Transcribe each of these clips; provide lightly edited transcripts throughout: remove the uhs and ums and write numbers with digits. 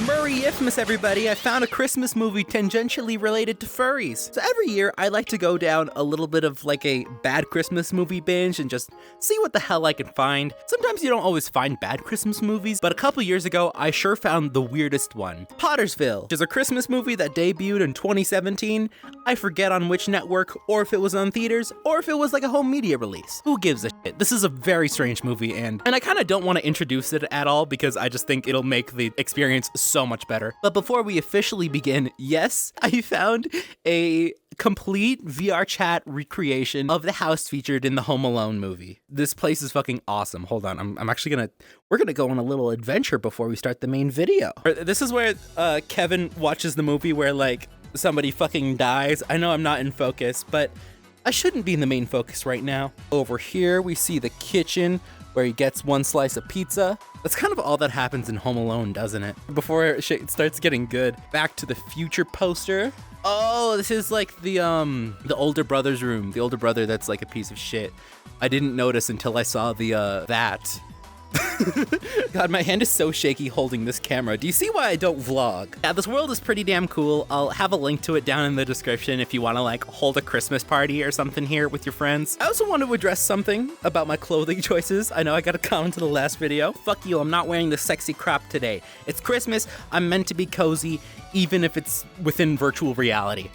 Merry-ifmas, everybody! I found a Christmas movie tangentially related to furries. So every year, I like to go down a little bit of like a bad Christmas movie binge and just see what the hell I can find. Sometimes you don't always find bad Christmas movies, but a couple years ago, I sure found the weirdest one. Pottersville, which is a Christmas movie that debuted in 2017. I forget on which network, or if it was on theaters, or if it was like a home media release. Who gives a shit? This is a very strange movie, and I kind of don't want to introduce it at all because I just think it'll make the experience so much better. But before we officially begin, yes, I found a complete VRChat recreation of the house featured in the Home Alone movie. This place is fucking awesome. Hold on, we're gonna go on a little adventure before we start the main video. This is where Kevin watches the movie where like somebody fucking dies. I know I'm not in focus, but I shouldn't be in the main focus right now. Over here, we see the kitchen where he gets one slice of pizza. That's kind of all that happens in Home Alone, doesn't it? Before shit starts getting good. Back to the Future poster. Oh, this is like the older brother's room. The older brother that's like a piece of shit. I didn't notice until I saw the, that. God, my hand is so shaky holding this camera. Do you see why I don't vlog? Yeah, this world is pretty damn cool. I'll have a link to it down in the description if you want to like hold a Christmas party or something here with your friends. I also want to address something about my clothing choices. I know I got a comment to the last video. Fuck you, I'm not wearing the sexy crop today. It's Christmas, I'm meant to be cozy, even if it's within virtual reality.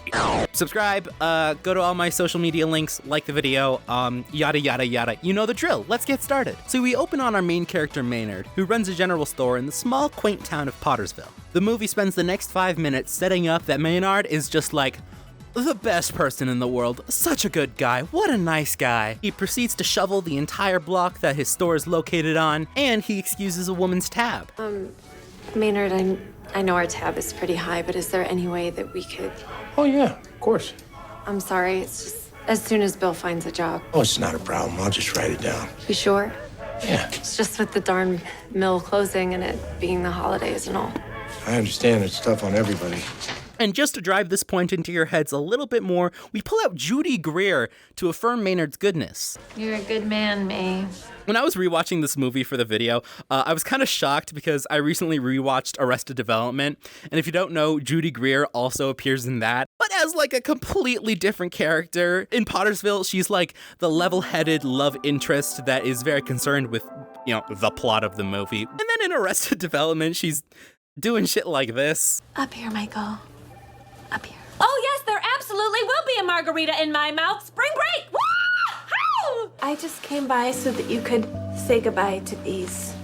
Subscribe, go to all my social media links, like the video, yada yada yada. You know the drill, let's get started. So we open on our main character Maynard, who runs a general store in the small, quaint town of Pottersville. The movie spends the next 5 minutes setting up that Maynard is just like the best person in the world, such a good guy, what a nice guy. He proceeds to shovel the entire block that his store is located on, and he excuses a woman's tab. Maynard, I know our tab is pretty high, but is there any way that we could... Oh, yeah, of course. I'm sorry, it's just as soon as Bill finds a job. Oh, it's not a problem. I'll just write it down. You sure? Yeah. It's just with the darn mill closing and it being the holidays and all. I understand it's tough on everybody. And just to drive this point into your heads a little bit more, we pull out Judy Greer to affirm Maynard's goodness. You're a good man, May. When I was rewatching this movie for the video, I was kind of shocked because I recently rewatched Arrested Development, and if you don't know, Judy Greer also appears in that, but as like a completely different character. In Pottersville, she's like the level-headed love interest that is very concerned with, you know, the plot of the movie. And then in Arrested Development, she's doing shit like this. Up here, Michael. Up here. Oh, yes, there absolutely will be a margarita in my mouth. Spring break! Woo! I just came by so that you could say goodbye to these.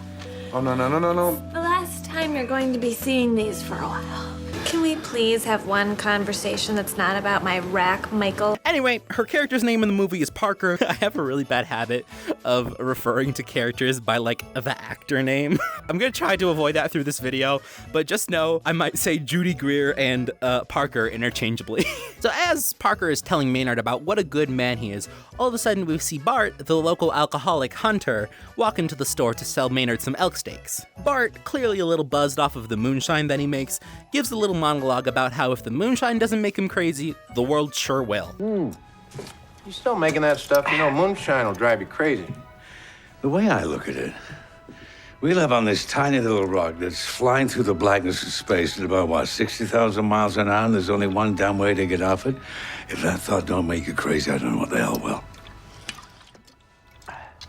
Oh, no. The last time you're going to be seeing these for a while. Can we please have one conversation that's not about my rack, Michael? Anyway, her character's name in the movie is Parker. I have a really bad habit of referring to characters by like the actor name. I'm gonna try to avoid that through this video, but just know I might say Judy Greer and Parker interchangeably. So as Parker is telling Maynard about what a good man he is, all of a sudden we see Bart, the local alcoholic hunter, walk into the store to sell Maynard some elk steaks. Bart, clearly a little buzzed off of the moonshine that he makes, gives a little monologue about how if the moonshine doesn't make him crazy, the world sure will. You still making that stuff? You know, moonshine will drive you crazy. The way I look at it, we live on this tiny little rock that's flying through the blackness of space at about, 60,000 miles an hour, and there's only one damn way to get off it. If that thought don't make you crazy, I don't know what the hell will.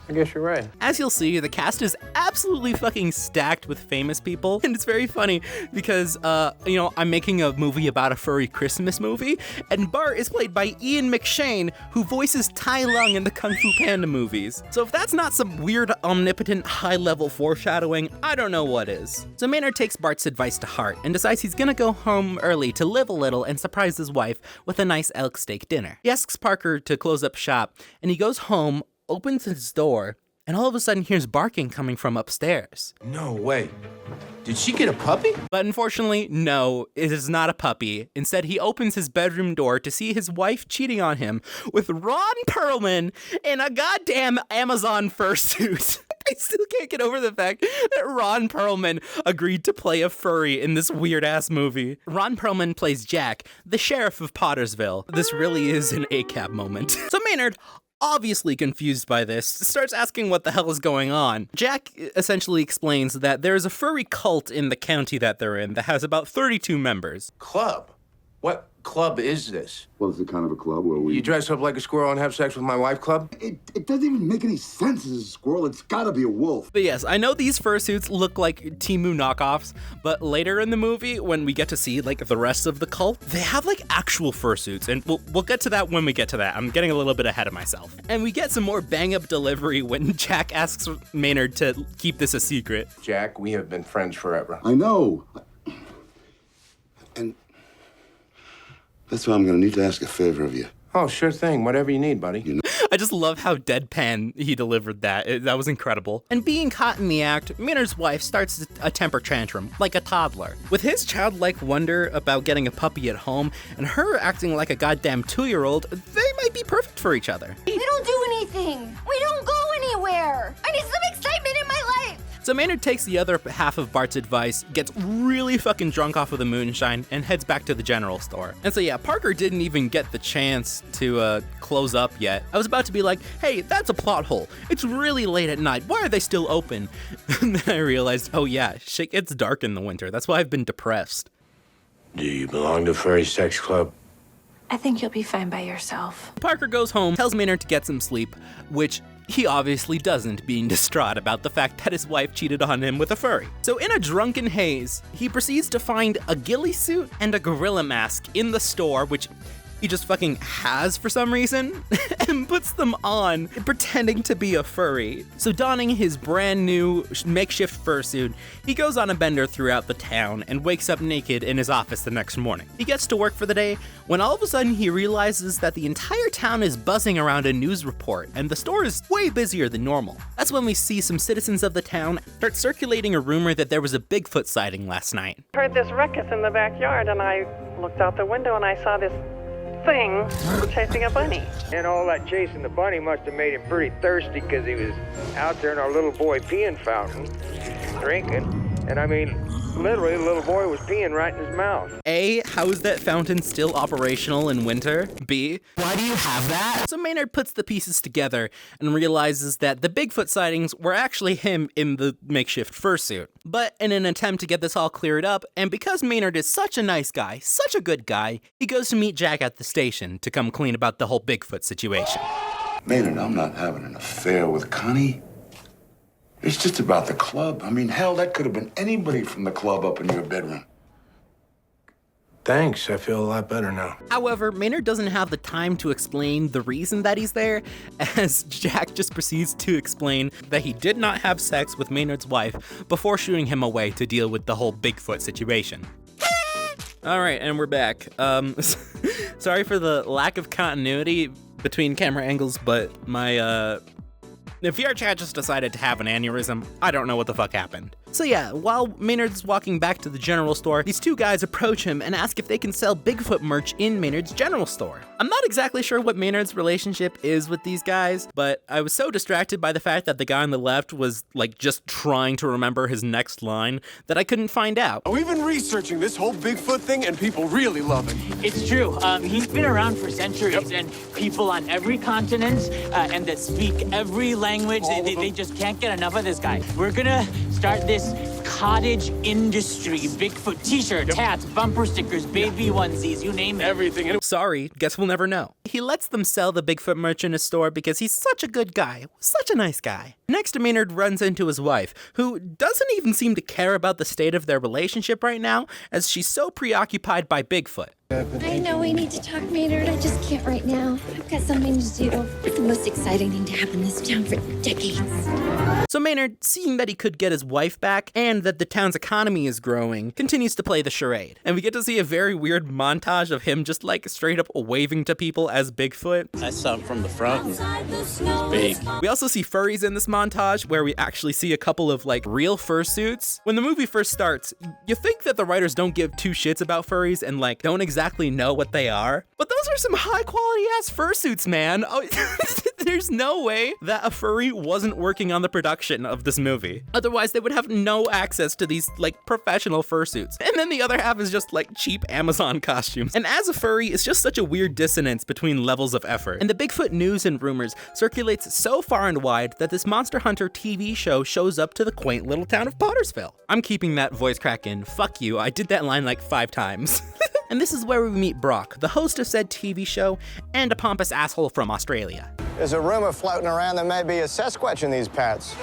I guess you're right. As you'll see, the cast is absolutely fucking stacked with famous people, and it's very funny because, you know, I'm making a movie about a furry Christmas movie, and Bart is played by Ian McShane, who voices Tai Lung in the Kung Fu Panda movies. So if that's not some weird, omnipotent, high-level foreshadowing, I don't know what is. So Maynard takes Bart's advice to heart and decides he's gonna go home early to live a little and surprise his wife with a nice elk steak dinner. He asks Parker to close up shop, and he goes home, opens his door, and all of a sudden hears barking coming from upstairs. No way. Did she get a puppy? But unfortunately, no, it is not a puppy. Instead, he opens his bedroom door to see his wife cheating on him with Ron Perlman in a goddamn Amazon fursuit. I still can't get over the fact that Ron Perlman agreed to play a furry in this weird-ass movie. Ron Perlman plays Jack, the sheriff of Pottersville. This really is an ACAB moment. So Maynard, obviously confused by this, starts asking what the hell is going on. Jack essentially explains that there's a furry cult in the county that they're in that has about 32 members. Club? What club is this? Well, it's a kind of a club where we... You dress up like a squirrel and have sex with my wife club? It doesn't even make any sense as a squirrel. It's gotta be a wolf. But yes, I know these fursuits look like Temu knockoffs, but later in the movie, when we get to see like the rest of the cult, they have like actual fursuits, and we'll get to that when we get to that. I'm getting a little bit ahead of myself. And we get some more bang-up delivery when Jack asks Maynard to keep this a secret. Jack, we have been friends forever. I know. And that's why I'm gonna need to ask a favor of you. Oh, sure thing. Whatever you need, buddy. I just love how deadpan he delivered that. That was incredible. And being caught in the act, Maynard's wife starts a temper tantrum, like a toddler. With his childlike wonder about getting a puppy at home, and her acting like a goddamn 2-year-old, they might be perfect for each other. We don't do anything. We don't go anywhere. I need some excitement in my life. So Maynard takes the other half of Bart's advice, gets really fucking drunk off of the moonshine, and heads back to the general store. And so yeah, Parker didn't even get the chance to close up yet. I was about to be like, hey, that's a plot hole. It's really late at night. Why are they still open? And then I realized, oh yeah, shit gets dark in the winter. That's why I've been depressed. Do you belong to Furry Sex Club? I think you'll be fine by yourself. Parker goes home, tells Maynard to get some sleep, which he obviously doesn't, being distraught about the fact that his wife cheated on him with a furry. So in a drunken haze, he proceeds to find a ghillie suit and a gorilla mask in the store, which he just fucking has for some reason, and puts them on, pretending to be a furry. So donning his brand new makeshift fursuit, he goes on a bender throughout the town and wakes up naked in his office the next morning. He gets to work for the day when all of a sudden he realizes that the entire town is buzzing around a news report, and the store is way busier than normal. That's when we see some citizens of the town start circulating a rumor that there was a Bigfoot sighting last night. Heard this ruckus in the backyard, and I looked out the window and I saw this thing chasing a bunny. And all that chasing the bunny must have made him pretty thirsty, because he was out there in our little boy peeing fountain drinking. And I mean, literally, the little boy was peeing right in his mouth. A, how is that fountain still operational in winter? B, why do you have that? So Maynard puts the pieces together and realizes that the Bigfoot sightings were actually him in the makeshift fursuit. But in an attempt to get this all cleared up, and because Maynard is such a nice guy, such a good guy, he goes to meet Jack at the station to come clean about the whole Bigfoot situation. Maynard, I'm not having an affair with Connie. It's just about the club. I mean, hell, that could have been anybody from the club up in your bedroom. Thanks. I feel a lot better now. However, Maynard doesn't have the time to explain the reason that he's there, as Jack just proceeds to explain that he did not have sex with Maynard's wife before shooing him away to deal with the whole Bigfoot situation. Alright, and we're back. Sorry for the lack of continuity between camera angles, but my, if VRChat just decided to have an aneurysm, I don't know what the fuck happened. So yeah, while Maynard's walking back to the general store, these two guys approach him and ask if they can sell Bigfoot merch in Maynard's general store. I'm not exactly sure what Maynard's relationship is with these guys, but I was so distracted by the fact that the guy on the left was like just trying to remember his next line that I couldn't find out. We've been researching this whole Bigfoot thing, and people really love it. It's true. He's been around for centuries, and people on every continent and that speak every language, they just can't get enough of this guy. We're gonna start this cottage industry. Bigfoot t-shirts, hats, bumper stickers, baby onesies, you name it. Everything. Sorry, guess we'll never know. He lets them sell the Bigfoot merch in his store because he's such a good guy, such a nice guy. Next, Maynard runs into his wife, who doesn't even seem to care about the state of their relationship right now, as she's so preoccupied by Bigfoot. I know we need to talk, Maynard. I just can't right now. I've got something to do. It's the most exciting thing to happen in this town for decades. So Maynard, seeing that he could get his wife back and that the town's economy is growing, continues to play the charade. And we get to see a very weird montage of him just like straight up waving to people as Bigfoot. I saw him from the front. It was big. We also see furries in this montage where we actually see a couple of like real fursuits. When the movie first starts, you think that the writers don't give two shits about furries and like don't exactly know what they are, but those are some high quality ass fursuits, man. Oh, There's no way that a furry wasn't working on the production of this movie. Otherwise, they would have no access to these, like, professional fursuits. And then the other half is just, like, cheap Amazon costumes. And as a furry, it's just such a weird dissonance between levels of effort. And the Bigfoot news and rumors circulates so far and wide that this Monster Hunter TV show shows up to the quaint little town of Pottersville. I'm keeping that voice crack in. Fuck you, I did that line like 5 times. And this is where we meet Brock, the host of said TV show, and a pompous asshole from Australia. There's a rumor floating around there may be a Sasquatch in these parts.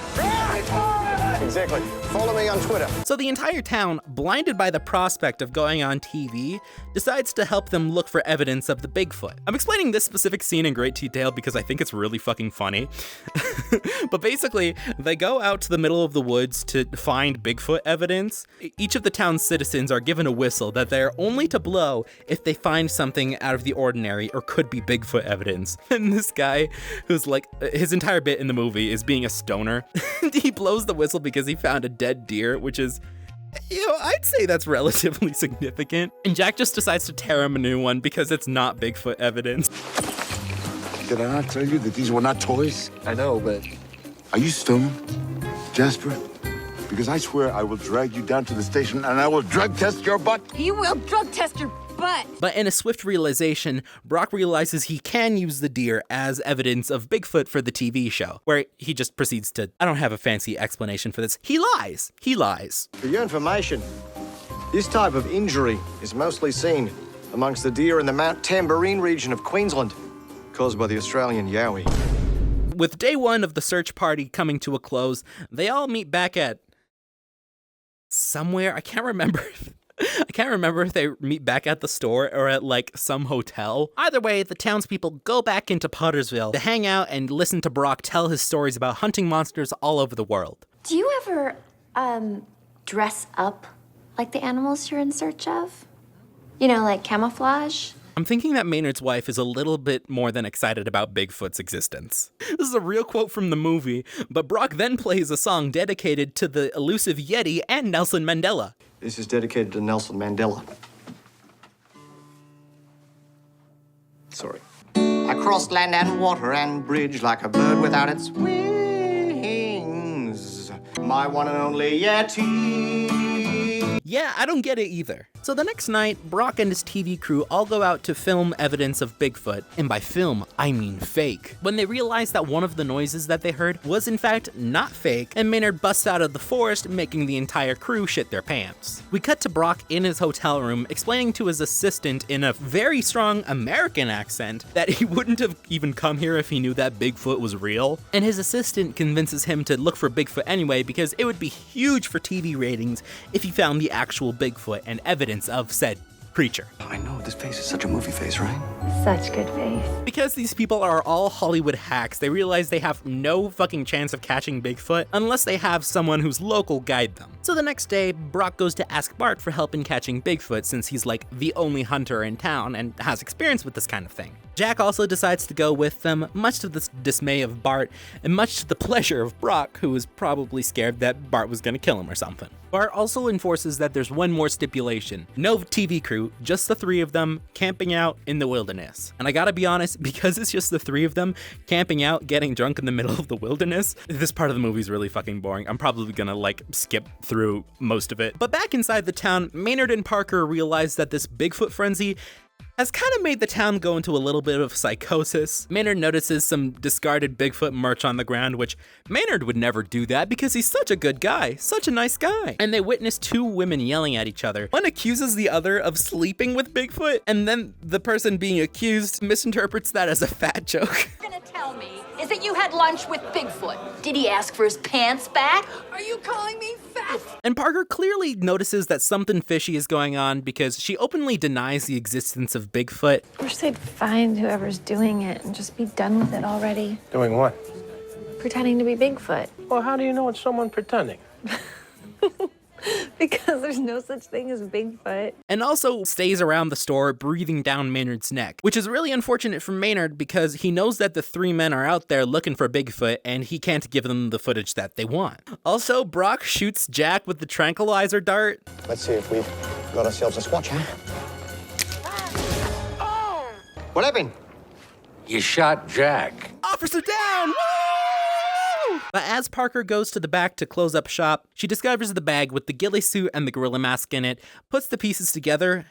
Exactly. Follow me on Twitter. So the entire town, blinded by the prospect of going on TV, decides to help them look for evidence of the Bigfoot. I'm explaining this specific scene in great detail because I think it's really fucking funny. But basically, they go out to the middle of the woods to find Bigfoot evidence. Each of the town's citizens are given a whistle that they're only to blow if they find something out of the ordinary or could be Bigfoot evidence. And this guy, who's like, his entire bit in the movie is being a stoner, he blows the whistle because he found a dead deer, which is, you know, I'd say that's relatively significant. And Jack just decides to tear him a new one because it's not Bigfoot evidence. Did I not tell you that these were not toys? I know, but... Are you stoned, Jasper? Because I swear I will drag you down to the station and I will drug test your butt. You will drug test your butt. But in a swift realization, Brock realizes he can use the deer as evidence of Bigfoot for the TV show, where he just proceeds to, I don't have a fancy explanation for this. He lies. He lies. For your information, this type of injury is mostly seen amongst the deer in the Mount Tambourine region of Queensland, caused by the Australian yowie. With day one of the search party coming to a close, they all meet back at somewhere. I can't remember if they meet back at the store or at, like, some hotel. Either way, the townspeople go back into Pottersville to hang out and listen to Brock tell his stories about hunting monsters all over the world. Do you ever, dress up like the animals you're in search of? You know, like camouflage? I'm thinking that Maynard's wife is a little bit more than excited about Bigfoot's existence. This is a real quote from the movie, but Brock then plays a song dedicated to the elusive Yeti and Nelson Mandela. This is dedicated to Nelson Mandela. Sorry. I crossed land and water and bridge like a bird without its wings. My one and only Yeti. Yeah, I don't get it either. So the next night, Brock and his TV crew all go out to film evidence of Bigfoot, and by film, I mean fake. When they realize that one of the noises that they heard was in fact not fake, and Maynard busts out of the forest, making the entire crew shit their pants. We cut to Brock in his hotel room, explaining to his assistant in a very strong American accent that he wouldn't have even come here if he knew that Bigfoot was real. And his assistant convinces him to look for Bigfoot anyway because it would be huge for TV ratings if he found the actual Bigfoot and evidence of said creature. I know, this face is such a movie face, right? Such good face. Because these people are all Hollywood hacks, they realize they have no fucking chance of catching Bigfoot unless they have someone who's local guide them. So the next day, Brock goes to ask Bart for help in catching Bigfoot since he's like the only hunter in town and has experience with this kind of thing. Jack also decides to go with them, much to the dismay of Bart and much to the pleasure of Brock, who was probably scared that Bart was gonna kill him or something. Bart also enforces that there's one more stipulation. No TV crew, just the 3 of them camping out in the wilderness. And I gotta be honest, because it's just the 3 of them camping out, getting drunk in the middle of the wilderness, this part of the movie is really fucking boring. I'm probably gonna like skip through most of it. But back inside the town, Maynard and Parker realize that this Bigfoot frenzy has kind of made the town go into a little bit of psychosis. Maynard notices some discarded Bigfoot merch on the ground, which Maynard would never do that because he's such a good guy, such a nice guy. And they witness 2 women yelling at each other. One accuses the other of sleeping with Bigfoot, and then the person being accused misinterprets that as a fat joke. You're gonna tell me is that you had lunch with Bigfoot. Did he ask for his pants back? Are you calling me fat? And Parker clearly notices that something fishy is going on because she openly denies the existence of Bigfoot. I wish they'd find whoever's doing it and just be done with it already. Doing what? Pretending to be Bigfoot. Well, how do you know it's someone pretending? Because there's no such thing as Bigfoot. And also stays around the store breathing down Maynard's neck, which is really unfortunate for Maynard because he knows that the 3 men are out there looking for Bigfoot and he can't give them the footage that they want. Also, Brock shoots Jack with the tranquilizer dart. Let's see if we've got ourselves a squatch, huh? What happened? You shot Jack. Officer down! Woo! But as Parker goes to the back to close up shop, she discovers the bag with the ghillie suit and the gorilla mask in it, puts the pieces together,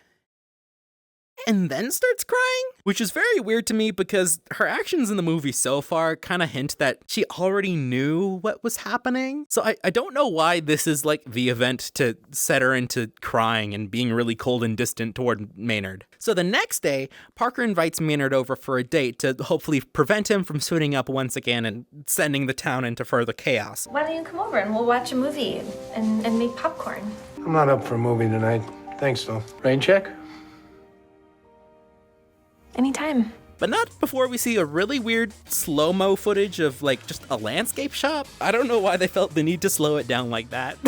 and then starts crying, which is very weird to me because her actions in the movie so far kind of hint that she already knew what was happening. So I don't know why this is like the event to set her into crying and being really cold and distant toward Maynard. So the next day, Parker invites Maynard over for a date to hopefully prevent him from suiting up once again and sending the town into further chaos. Why don't you come over and we'll watch a movie and make popcorn? I'm not up for a movie tonight. Thanks, though. Rain check? Anytime. But not before we see a really weird slow-mo footage of like just a landscape shop. I don't know why they felt the need to slow it down like that.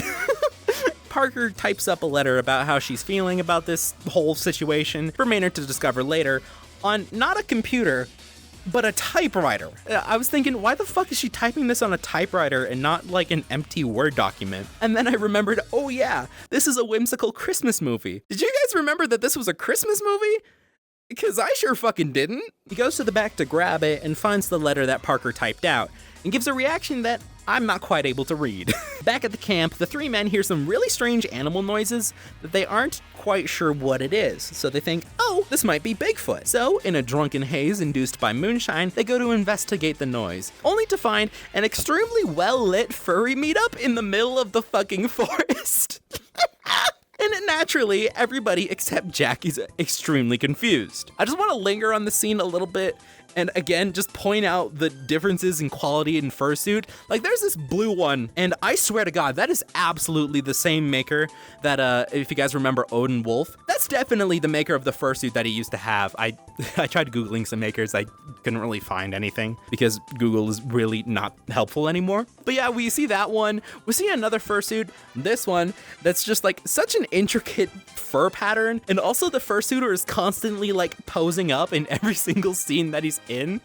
Parker types up a letter about how she's feeling about this whole situation for Maynard to discover later on not a computer, but a typewriter. I was thinking, why the fuck is she typing this on a typewriter and not like an empty Word document? And then I remembered, oh yeah, this is a whimsical Christmas movie. Did you guys remember that this was a Christmas movie? Because I sure fucking didn't. He goes to the back to grab it and finds the letter that Parker typed out and gives a reaction that I'm not quite able to read. Back at the camp, the three men hear some really strange animal noises that they aren't quite sure what it is. So they think, oh, this might be Bigfoot. So in a drunken haze induced by moonshine, they go to investigate the noise, only to find an extremely well-lit furry meetup in the middle of the fucking forest. And naturally, everybody except Jackie's extremely confused. I just want to linger on the scene a little bit and again, just point out the differences in quality in fursuit. Like there's this blue one, and I swear to God, that is absolutely the same maker that, if you guys remember Odin Wolf, that's definitely the maker of the fursuit that he used to have. I tried Googling some makers, I couldn't really find anything because Google is really not helpful anymore. But yeah, we see that one. We see another fursuit, this one, that's just like such an intricate fur pattern, and also the fursuiter is constantly like posing up in every single scene that he's in.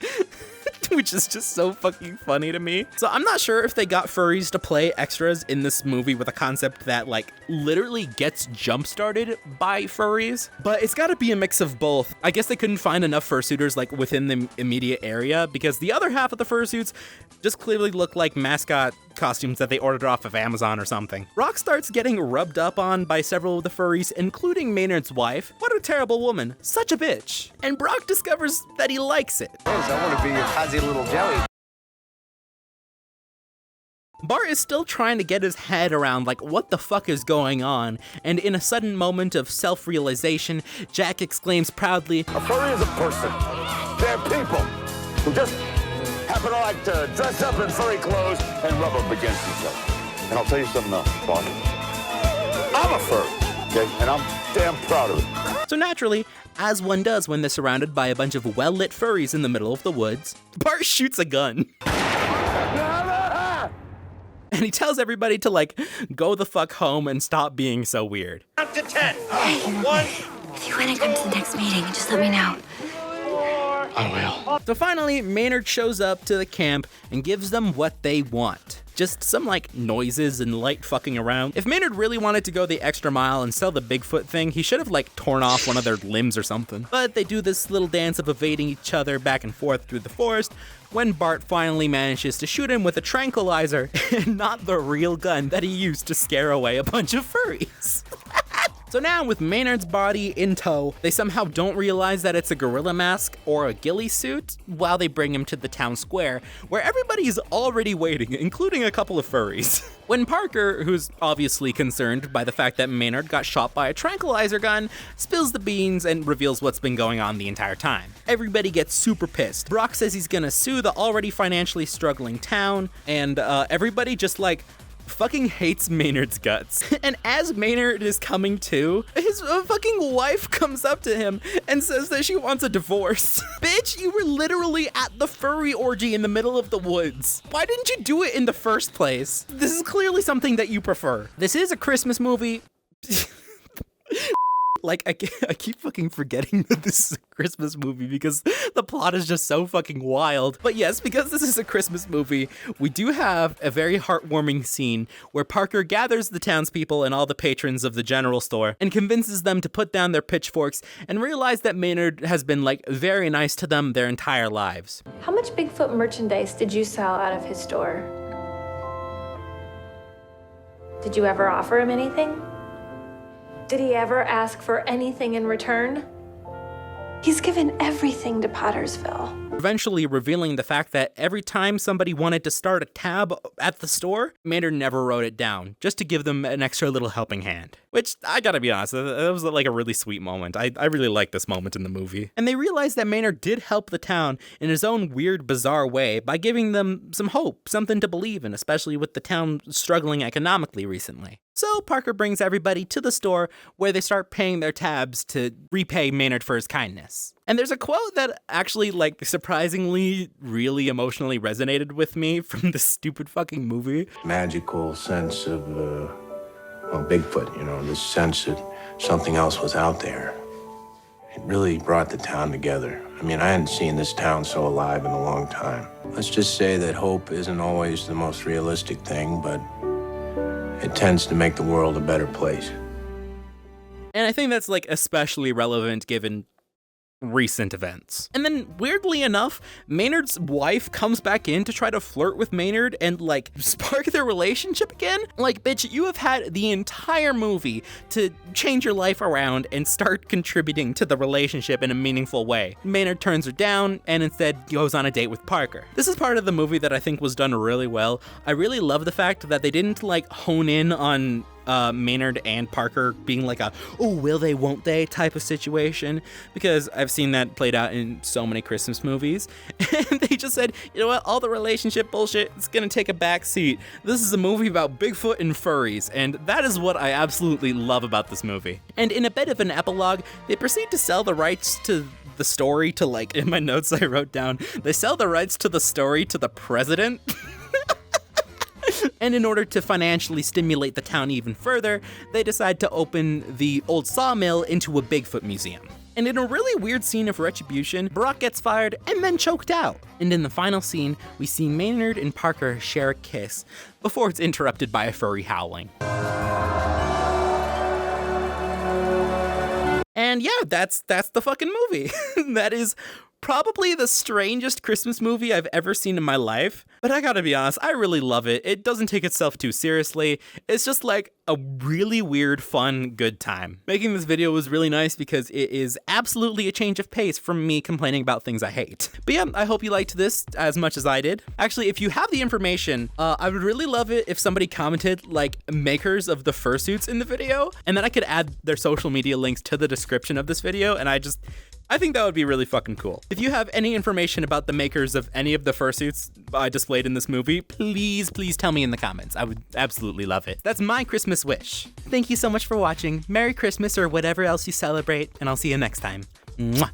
Which is just so fucking funny to me. So I'm not sure if they got furries to play extras in this movie with a concept that like literally gets jump-started by furries, but it's gotta be a mix of both. I guess they couldn't find enough fursuiters like within the immediate area because the other half of the fursuits just clearly look like mascot costumes that they ordered off of Amazon or something. Rock starts getting rubbed up on by several of the furries, including Maynard's wife. What a terrible woman. Such a bitch. And Brock discovers that he likes it. Yes, I want to be your fuzzy little jelly. Bart is still trying to get his head around like what the fuck is going on, and in a sudden moment of self-realization, Jack exclaims proudly, A furry is a person. They're people who just happen to like to dress up in furry clothes and rub up against each other. And I'll tell you something else, Bart. I'm a furry, okay? And I'm damn proud of it. So naturally, as one does when they're surrounded by a bunch of well-lit furries in the middle of the woods, Bart shoots a gun. And he tells everybody to like, go the fuck home and stop being so weird. Up to 10. Hey, 1. if you want to come to the next meeting, just let me know. I will. So finally, Maynard shows up to the camp and gives them what they want. Just some like noises and light fucking around. If Maynard really wanted to go the extra mile and sell the Bigfoot thing, he should have like torn off one of their limbs or something. But they do this little dance of evading each other back and forth through the forest when Bart finally manages to shoot him with a tranquilizer and not the real gun that he used to scare away a bunch of furries. So now, with Maynard's body in tow, they somehow don't realize that it's a gorilla mask or a ghillie suit while they bring him to the town square, where everybody is already waiting, including a couple of furries. When Parker, who's obviously concerned by the fact that Maynard got shot by a tranquilizer gun, spills the beans and reveals what's been going on the entire time. Everybody gets super pissed. Brock says he's gonna sue the already financially struggling town, and everybody just like fucking hates Maynard's guts. And as Maynard is coming to, his fucking wife comes up to him and says that she wants a divorce. Bitch, you were literally at the furry orgy in the middle of the woods. Why didn't you do it in the first place? This is clearly something that you prefer. This is a Christmas movie. Like, I keep fucking forgetting that this is a Christmas movie because the plot is just so fucking wild. But yes, because this is a Christmas movie, we do have a very heartwarming scene where Parker gathers the townspeople and all the patrons of the general store and convinces them to put down their pitchforks and realize that Maynard has been, like, very nice to them their entire lives. How much Bigfoot merchandise did you sell out of his store? Did you ever offer him anything? Did he ever ask for anything in return? He's given everything to Pottersville. Eventually revealing the fact that every time somebody wanted to start a tab at the store, Maynard never wrote it down, just to give them an extra little helping hand. Which, I gotta be honest, that was like a really sweet moment. I really like this moment in the movie. And they realized that Maynard did help the town in his own weird, bizarre way by giving them some hope, something to believe in, especially with the town struggling economically recently. So Parker brings everybody to the store where they start paying their tabs to repay Maynard for his kindness. And there's a quote that actually, like, surprisingly, really emotionally resonated with me from this stupid fucking movie. Magical sense of, Bigfoot, you know, this sense that something else was out there. It really brought the town together. I mean, I hadn't seen this town so alive in a long time. Let's just say that hope isn't always the most realistic thing, but it tends to make the world a better place. And I think that's, like, especially relevant given recent events. And then, weirdly enough, Maynard's wife comes back in to try to flirt with Maynard and, like, spark their relationship again. Like, bitch, you have had the entire movie to change your life around and start contributing to the relationship in a meaningful way. Maynard turns her down and instead goes on a date with Parker. This is part of the movie that I think was done really well. I really love the fact that they didn't, like, hone in on Maynard and Parker being like a, oh, will they, won't they type of situation, because I've seen that played out in so many Christmas movies. And they just said, you know what, all the relationship bullshit is gonna take a back seat. This is a movie about Bigfoot and furries, and that is what I absolutely love about this movie. And in a bit of an epilogue, they proceed to sell the rights to the story to, like, in my notes I wrote down, they sell the rights to the story to the president. And in order to financially stimulate the town even further, they decide to open the old sawmill into a Bigfoot museum. And in a really weird scene of retribution, Brock gets fired and then choked out. And in the final scene, we see Maynard and Parker share a kiss before it's interrupted by a furry howling. And yeah, that's the fucking movie. That is probably the strangest Christmas movie I've ever seen in my life. But I gotta be honest, I really love it. It doesn't take itself too seriously. It's just like a really weird, fun, good time. Making this video was really nice because it is absolutely a change of pace from me complaining about things I hate. But yeah, I hope you liked this as much as I did. Actually, if you have the information, I would really love it if somebody commented, like, makers of the fursuits in the video, and then I could add their social media links to the description of this video, and I think that would be really fucking cool. If you have any information about the makers of any of the fursuits displayed in this movie, please tell me in the comments. I would absolutely love it. That's my Christmas wish. Thank you so much for watching. Merry Christmas or whatever else you celebrate, and I'll see you next time. Mwah.